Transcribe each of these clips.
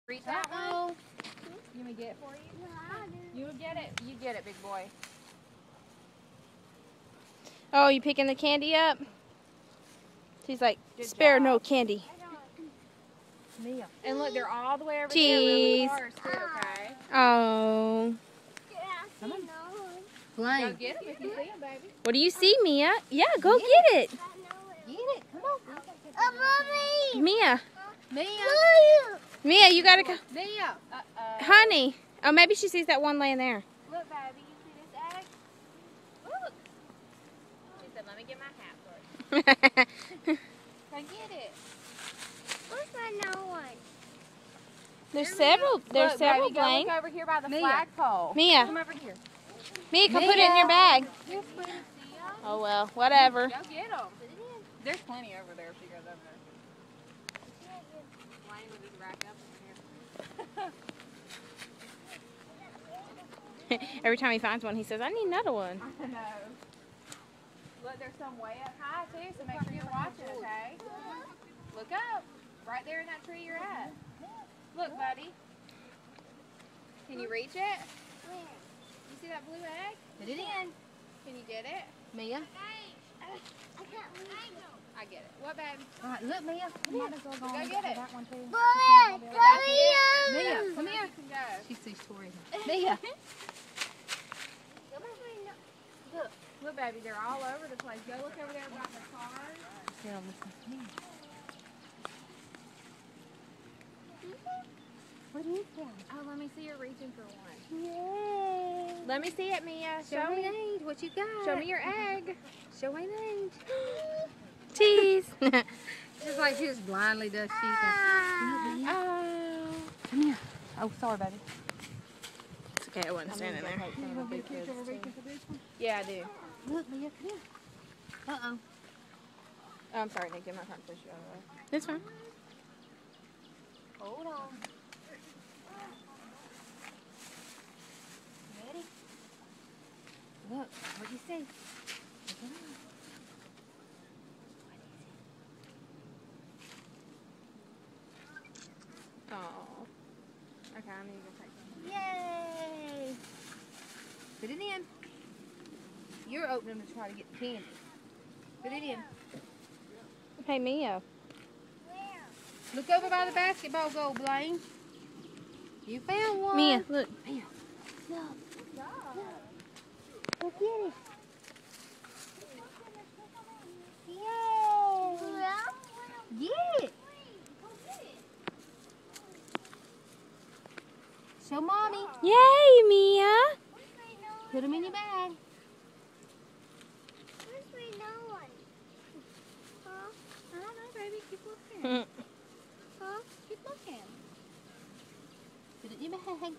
Reach that one. You want me to get it for you? You get it. You get it, big boy. Oh, you picking the candy up? She's like, Good spare job. no candy. Mia. And look, they're all the way over Jeez. there. Too, okay? Oh. Come on. Blaine. Go get them if you see them, baby. What do you see, Mia? Yeah, go get it. Get it. Come on. Mia. Mia. Mia, you gotta go. Mia. Honey. Oh, maybe she sees that one laying there. Look, baby. You see this egg? Look. She said, let me get my hat for you. Go get it. Where's my no one? There's several. There's Look, several, baby, go Blaine. look over here by the Mia. flagpole. Mia. Come over here. Mia, come put it in your bag. Yes, please. Oh, well, whatever. Go get them. There's plenty over there if she goes over there. Blaine will just rack up in here. Every time he finds one, he says, I need another one. I know. Look, there's some way up high, too, so make sure you're watching, okay? Look up. Right there in that tree you're at. Look, buddy. Can you reach it? You see that blue egg? Put it in. Can you get it? Mia. I get it. What, babe? All right, look, Mia. Go get it. That one too. Mia, Mia, come here. You can go. She sees Tori. Mia. Look, baby, they're all over the place. Go look over there by the cars. Tell listen to me. What is that? Oh, let me see you reaching for one. Yay. Let me see it, Mia. Show me Nate. What you got? Show me your egg. Show me Nate. Tease. Just like she just blindly does sheep. Oh. Come here. Oh, sorry, baby. It's okay, I wasn't standing there. Yeah, I do. Look, Mia, come here. Uh-oh. Oh, I'm sorry, Nick. I'm not trying to push you out of the way. It's fine. Hold on. Ready? Look, what do you see? Look at that. Oh. Okay, I need to go take them. Yay! Put it in. You're opening to try to get the candy. Put it in. Hey, Mia. Look over by the basketball goal, Blaine. You found one. Mia, look. Mia. Go get it. Yay. Get it. Show mommy. Yay, Mia. Put them in your bag. Where's my no one? Huh? I don't know, baby. Keep looking. Huh? Keep looking. Put it in your bag.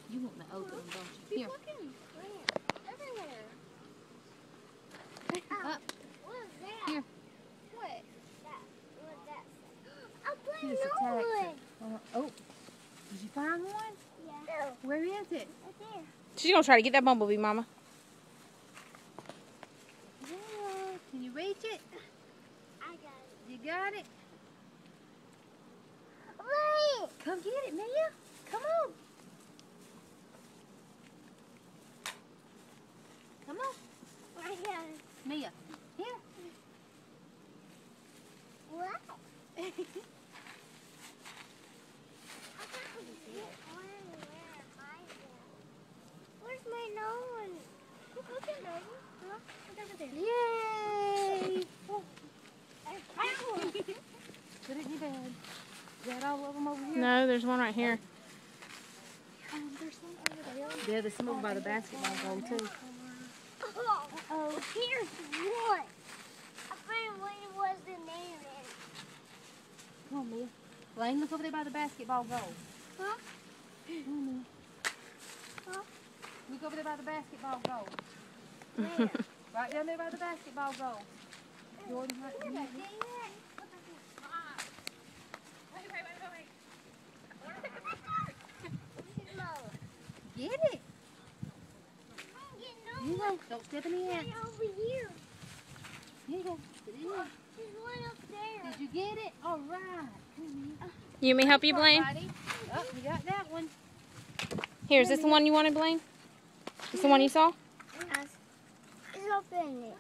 You want to open them, don't you? Keep Here. looking. Where? Everywhere. Up. What is that? Here. What? That. What's that? A blue Here's a no taxi. one. Oh. Did you find one? Yeah. Where is it? Right there. She's going to try to get that bumblebee, Mama. Yeah. Can you reach it? I got it. You got it? Wait. Come get it, Mia. Come on. Come on. I got it. Mia. Here. What? Where's my no one? Look at it, baby. Look over there. Yay. Ow. Put it in your bag. Is that all of them over here? No, there's one right here. There's some over there. Yeah, there's some over by the basketball goal, too. Oh, here's one. I found what it was the name is. Come on, Mia. Blaine, look over there by the basketball goal. Huh? Come on, Mia. Huh? Look over there by the basketball goal. Where? Right down there by the basketball goal. Jordan, right Where there. did I get it? Get it. I'm getting You over go. Don't step in the ants. over here. Here you go. Put it in there. There's one up there. Did you get it? All right. Come here. You want me to help you, Blaine? Up. Here, is this the one you wanted, Blaine? Is this the one you saw? Yes. It's open it.